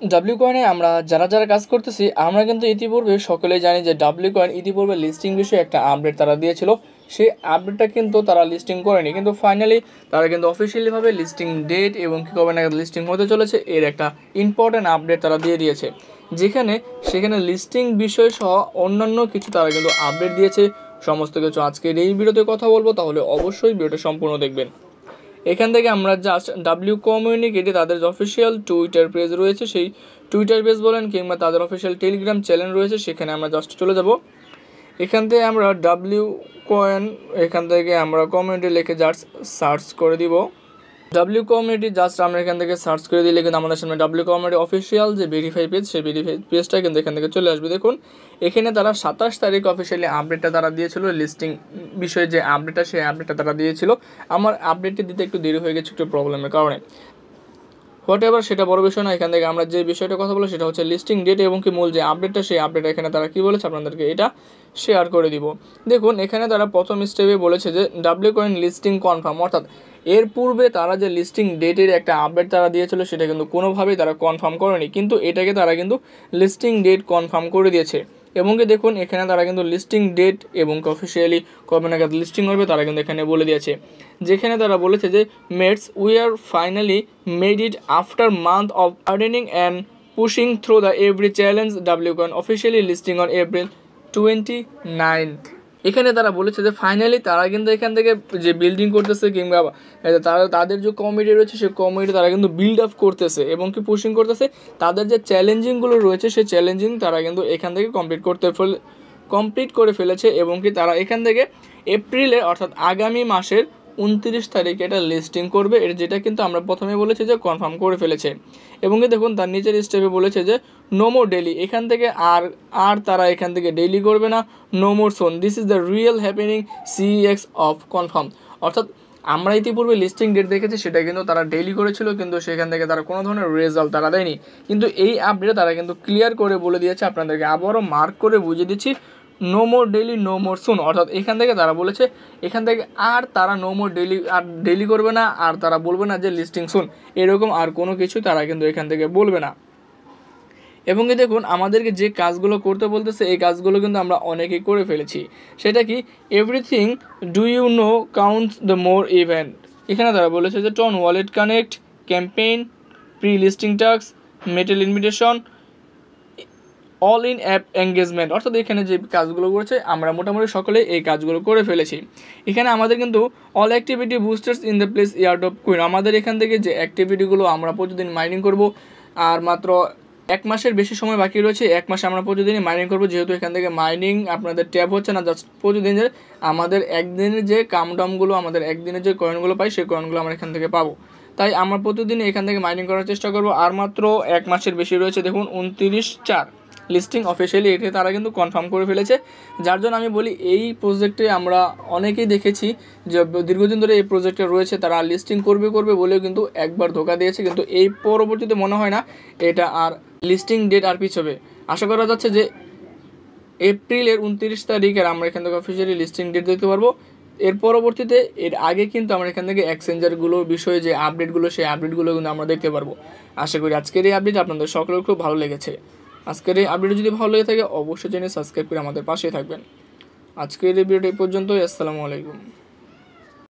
W কয়েনে আমরা যারা কাজ করতেছি আমরা কিন্তু ইতিপূর্বে সকলেই জানি যে ডাব্লিউ কয়েন ইতিপূর্বে লিস্টিং বিষয়ে একটা আপডেট তারা দিয়েছিল। সেই আপডেটটা কিন্তু তারা লিস্টিং করেনি, কিন্তু ফাইনালি তারা কিন্তু অফিসিয়ালিভাবে লিস্টিং ডেট এবং কী কবে নাগাদ লিস্টিং হতে চলেছে এর একটা ইম্পর্ট্যান্ট আপডেট তারা দিয়ে দিয়েছে, সেখানে লিস্টিং বিষয় সহ অন্যান্য কিছু তারা কিন্তু আপডেট দিয়েছে। সমস্ত কিছু আজকের এই ভিডিওতে কথা বলবো, তাহলে অবশ্যই ভিডিওটা সম্পূর্ণ দেখবেন। এখান থেকে আমরা জাস্ট ডাব্লিউ কমিউনিকেটে তাদের যে অফিসিয়াল টুইটার পেজ রয়েছে, সেই টুইটার পেজ বলেন কিংবা তাদের অফিসিয়াল টেলিগ্রাম চ্যানেল রয়েছে, সেখানে আমরা জাস্ট চলে যাব। এখান থেকে আমরা ডাব্লিউ কয়েন এখান থেকে আমরা কমিউনিটি লিখে জাস্ট সার্চ করে দিব। ডাব্লিউ কমিউনিটি জাস্ট আমরা এখান থেকে সার্চ করে দিলে কিন্তু আমাদের সামনে ডাব্লিউ কমিউনিটি অফিসিয়াল যে ভেরিফাই পেজ, সেই ভেরিফাই পেজটা কিন্তু এখান থেকে চলে আসবে। দেখুন এখানে তারা 27 তারিখ অফিসিয়ালি আপডেটটা তারা দিয়েছিল, লিস্টিং বিষয়ে যে আপডেটটা সেই আপডেটটা তারা দিয়েছিল। আমার আপডেটটি দিতে একটু দেরি হয়ে গেছে একটু প্রবলেমের কারণে, হোয়াট এভার সেটা বড় বিষয় না। এখান থেকে আমরা যে বিষয়টা কথা বলবো সেটা হচ্ছে লিস্টিং ডেট এবং কি মূল যে আপডেটটা, সেই আপডেটটা এখানে তারা কী বলেছে আপনাদেরকে এটা শেয়ার করে দিব। দেখুন এখানে তারা প্রথম স্টেপে বলেছে যে ডাব্লিউ কয়েন লিস্টিং কনফার্ম, অর্থাৎ এর পূর্বে তারা যে লিস্টিং ডেটের একটা আপডেট তারা দিয়েছিল সেটা কিন্তু কোনোভাবেই তারা কনফার্ম করেনি, কিন্তু এটাকে তারা কিন্তু লিস্টিং ডেট কনফার্ম করে দিয়েছে। এবং কি দেখুন এখানে তারা কিন্তু লিস্টিং ডেট এবং অফিসিয়ালি কবে নাগাদ লিস্টিং হবে তারা কিন্তু এখানে বলে দিয়েছে, যেখানে তারা বলেছে যে mates we are finally made it after month of earning and pushing through the every challenge W coin officially listing on April 29। এখানে তারা বলেছে যে ফাইনালি তারা কিন্তু এখান থেকে যে বিল্ডিং করতেছে কিংবা তাদের যে কমিটি রয়েছে সেই কমিটি তারা কিন্তু বিল্ড আপ করতেছে এবং কি পুশিং করতেছে। তাদের যে চ্যালেঞ্জিংগুলো রয়েছে সেই চ্যালেঞ্জিং তারা কিন্তু এখান থেকে কমপ্লিট করে ফেলেছে এবং কি তারা এখান থেকে এপ্রিলে অর্থাৎ আগামী মাসের 29 তারিখে এটা লিস্টিং করবে, যেটা কিন্তু আমরা প্রথমে বলেছি যে কনফার্ম করে ফেলেছে। এবং কি দেখুন তার নিচের স্টেপে বলেছে যে নো মোর ডেলি, এখান থেকে আর তারা এখান থেকে ডেইলি করবে না। No more soon, this is the real happening CX of confirm, অর্থাৎ আমরা ইতিপূর্বে লিস্টিং ডেট দেখেছি সেটা কিন্তু তারা ডেইলি করেছিল, কিন্তু সেখান থেকে তারা কোনো ধরনের রেজাল্ট তারা দেয়নি। কিন্তু এই আপডেটে তারা কিন্তু ক্লিয়ার করে বলে দিয়েছে, আপনাদেরকে আবারও মার্ক করে বুঝিয়ে দিচ্ছি, no more daily no more soon, অর্থাৎ এখান থেকে তারা বলেছে এখান থেকে আর তারা নো মোর ডেইলি করবে না, আর তারা বলবে না যে লিস্টিং সুন, এরকম আর কোনো কিছু তারা কিন্তু এখান থেকে বলবে না। এবং কি দেখুন আমাদেরকে যে কাজগুলো করতে বলতেছে এই কাজগুলো কিন্তু আমরা অনেকেই করে ফেলেছি। সেটা কি everything do you know counts the more event, এখানে তারা বলেছে যে TON wallet connect, campaign, pre listing task, metal invitation, all in app engagement, অর্থাৎ এখানে যে কাজগুলো করেছে আমরা মোটামুটি সকলে এই কাজগুলো করে ফেলেছি। এখানে আমাদের কিন্তু all activity boosters in the place yard of queen, আমাদের এখান থেকে যে অ্যাক্টিভিটিগুলো আমরা প্রতিদিন মাইনিং করব, আর মাত্র 1 মাসের বেশি সময় বাকি রয়েছে, 1 মাসে আমরা প্রতিদিনই মাইনিং করবো। যেহেতু এখান থেকে মাইনিং আপনাদের ট্যাপ হচ্ছে না, জাস্ট প্রতিদিনের আমাদের একদিনের যে কামডামগুলো আমাদের একদিনের যে কয়েনগুলো পাই সেই কয়েনগুলো আমরা এখান থেকে পাবো, তাই আমরা প্রতিদিন এখান থেকে মাইনিং করার চেষ্টা করব। আর মাত্র 1 মাসের বেশি রয়েছে, দেখুন 29/4 লিস্টিং অফিসিয়ালি এটি তারা কিন্তু কনফার্ম করে ফেলেছে। যার জন্য আমি বলি এই প্রজেক্টে আমরা অনেকেই দেখেছি যে দীর্ঘদিন ধরে এই প্রজেক্টে রয়েছে, তারা লিস্টিং করবে বলেও কিন্তু একবার ধোকা দিয়েছে, কিন্তু এই পরবর্তীতে মনে হয় না এটা আর লিস্টিং ডেট আর পিছবে। আশা করা যাচ্ছে যে এপ্রিলের 29 তারিখের আমরা এখান থেকে অফিসিয়ালি লিস্টিং ডেট দেখতে পারবো। এর পরবর্তীতে এর আগে কিন্তু আমরা এখান থেকে এক্সচেঞ্জারগুলোর বিষয়ে যে আপডেটগুলো সেই আপডেটগুলো কিন্তু আমরা দেখতে পারবো। আশা করি আজকের এই আপডেট আপনাদের সকলের খুব ভালো লেগেছে। আজকের এই আপডেট যদি ভালো লেগে থাকে অবশ্যই চ্যানেল সাবস্ক্রাইব করে আমাদের পাশে থাকবেন। আজকের এই ভিডিওটা এই পর্যন্তই। আসসালামু আলাইকুম।